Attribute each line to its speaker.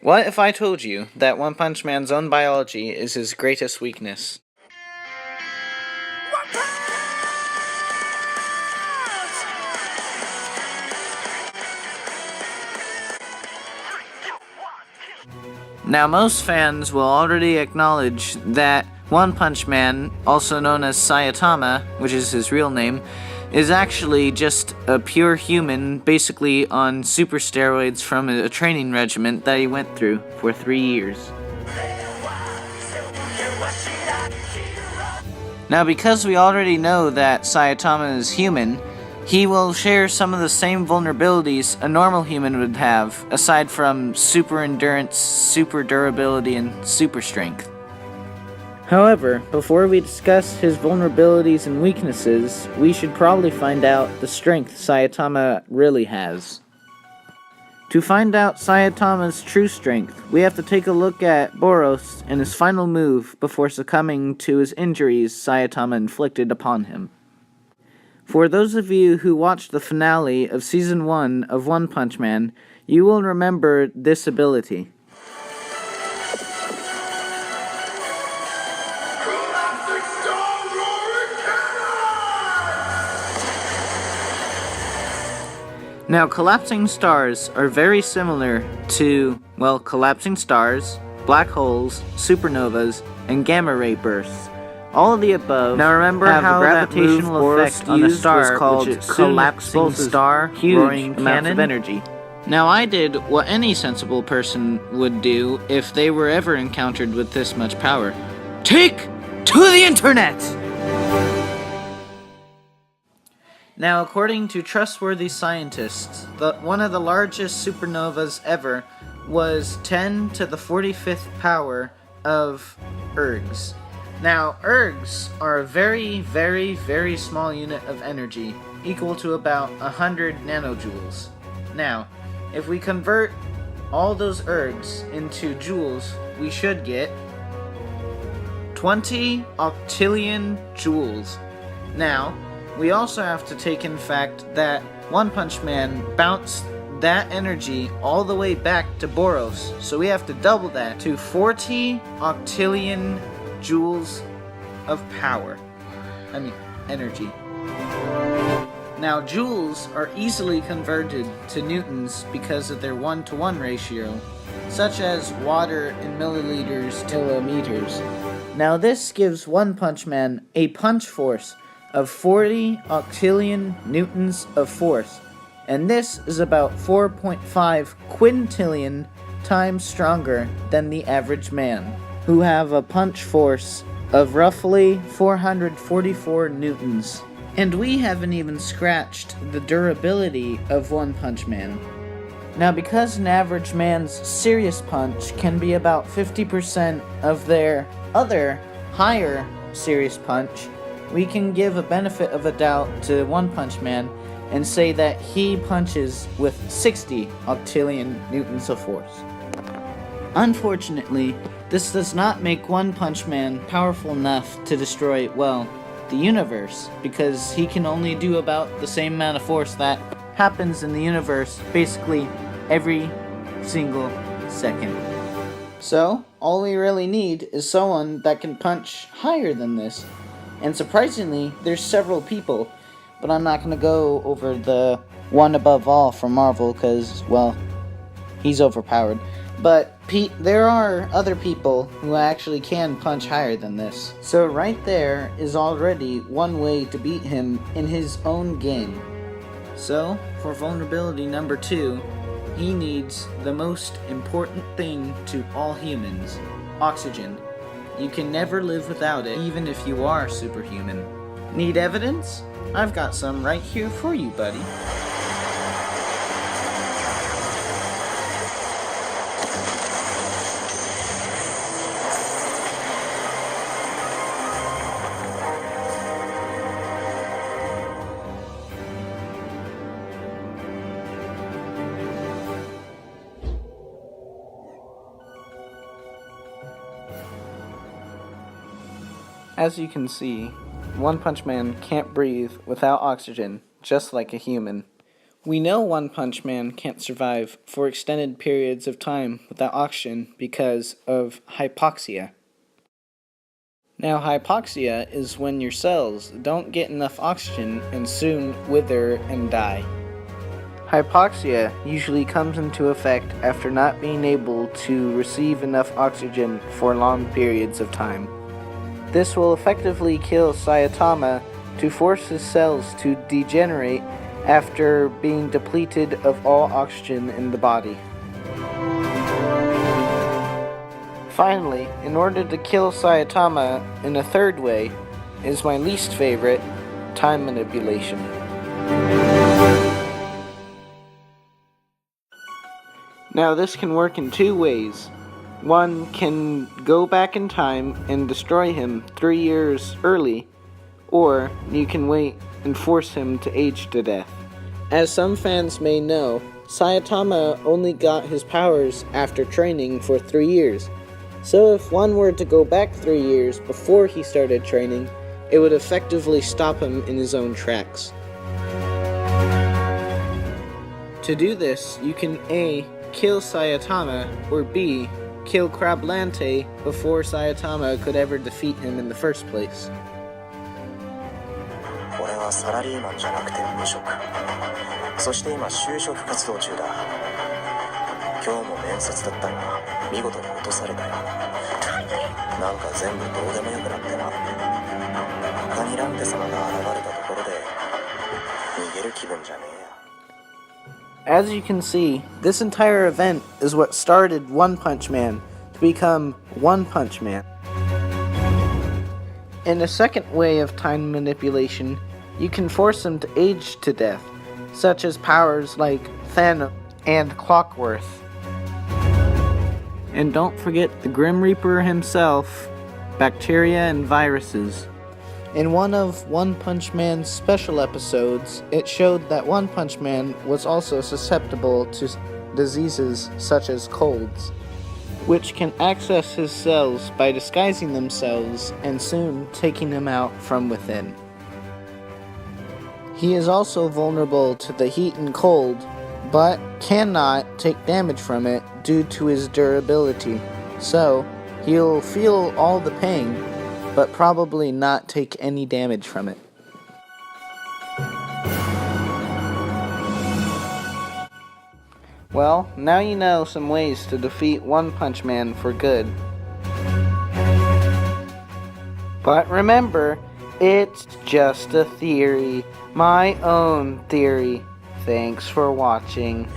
Speaker 1: What if I told you that One Punch Man's own biology is his greatest weakness? Now, most fans will already acknowledge that One Punch Man, also known as Saitama, which is his real name, is actually just a pure human, basically on super steroids from a training regimen that he went through for 3 years. Now, because we already know that Saitama is human, he will share some of the same vulnerabilities a normal human would have, aside from super endurance, super durability, and super strength. However, before we discuss his vulnerabilities and weaknesses, we should probably find out the strength Saitama really has. To find out Saitama's true strength, we have to take a look at Boros and his final move before succumbing to his injuries Saitama inflicted upon him. For those of you who watched the finale of Season 1 of One Punch Man, you will remember this ability. Now, collapsing stars are very similar to, well, collapsing stars, black holes, supernovas, and gamma ray bursts. All of the above now remember have how a gravitational effect on a star was called collapsing star, huge amounts of energy. Now, I did what any sensible person would do if they were ever encountered with this much power. Take to the internet! Now, according to trustworthy scientists, one of the largest supernovas ever was 10 to the 45th power of ergs. Now, ergs are a very, very, very small unit of energy, equal to about 100 nanojoules. Now, if we convert all those ergs into joules, we should get 20 octillion joules. Now, we also have to take in fact that One Punch Man bounced that energy all the way back to Boros, so we have to double that to 40 octillion joules of power. Energy. Now, joules are easily converted to newtons because of their 1-to-1 ratio, such as water in milliliters to meters. Now, this gives One Punch Man a punch force of 40 octillion newtons of force, and this is about 4.5 quintillion times stronger than the average man, who have a punch force of roughly 444 newtons. And we haven't even scratched the durability of One Punch Man. Now, because an average man's serious punch can be about 50% of their other higher serious punch, we can give a benefit of a doubt to One Punch Man and say that he punches with 60 octillion newtons of force. Unfortunately, this does not make One Punch Man powerful enough to destroy, well, the universe, because he can only do about the same amount of force that happens in the universe basically every single second. So, all we really need is someone that can punch higher than this. And surprisingly, there's several people, but I'm not going to go over the one above all from Marvel because, well, he's overpowered. But there are other people who actually can punch higher than this. So right there is already one way to beat him in his own game. So, for vulnerability number 2, he needs the most important thing to all humans: oxygen. You can never live without it, even if you are superhuman. Need evidence? I've got some right here for you, buddy. As you can see, One Punch Man can't breathe without oxygen, just like a human. We know One Punch Man can't survive for extended periods of time without oxygen because of hypoxia. Now, hypoxia is when your cells don't get enough oxygen and soon wither and die. Hypoxia usually comes into effect after not being able to receive enough oxygen for long periods of time. This will effectively kill Saitama to force his cells to degenerate after being depleted of all oxygen in the body. Finally, in order to kill Saitama in a third way, is my least favorite, time manipulation. Now this can work in two ways. One can go back in time and destroy him 3 years early, or you can wait and force him to age to death. As some fans may know, Saitama only got his powers after training for 3 years. So if one were to go back 3 years before he started training, it would effectively stop him in his own tracks. To do this, you can A. kill Saitama, or B. kill Crablante before Saitama could ever defeat him in the first place.
Speaker 2: 俺はサラリーマンじゃなくて無職。そして今就職活動中だ。今日も面接だったが見事に落とされたよ。なんか全部どうでもよくなってな。他にランテ様が現れたところで逃げる気分じゃねえや。
Speaker 1: As you can see, this entire event is what started One Punch Man to become One Punch Man. In a second way of time manipulation, you can force him to age to death, such as powers like FANDUB and Clockworth. And don't forget the Grim Reaper himself, bacteria and viruses. In one of One Punch Man's special episodes, it showed that One Punch Man was also susceptible to diseases such as colds, which can access his cells by disguising themselves and soon taking him out from within. He is also vulnerable to the heat and cold, but cannot take damage from it due to his durability, so he'll feel all the pain, but probably not take any damage from it. Well, now you know some ways to defeat One Punch Man for good. But remember, it's just a theory, my own theory. Thanks for watching.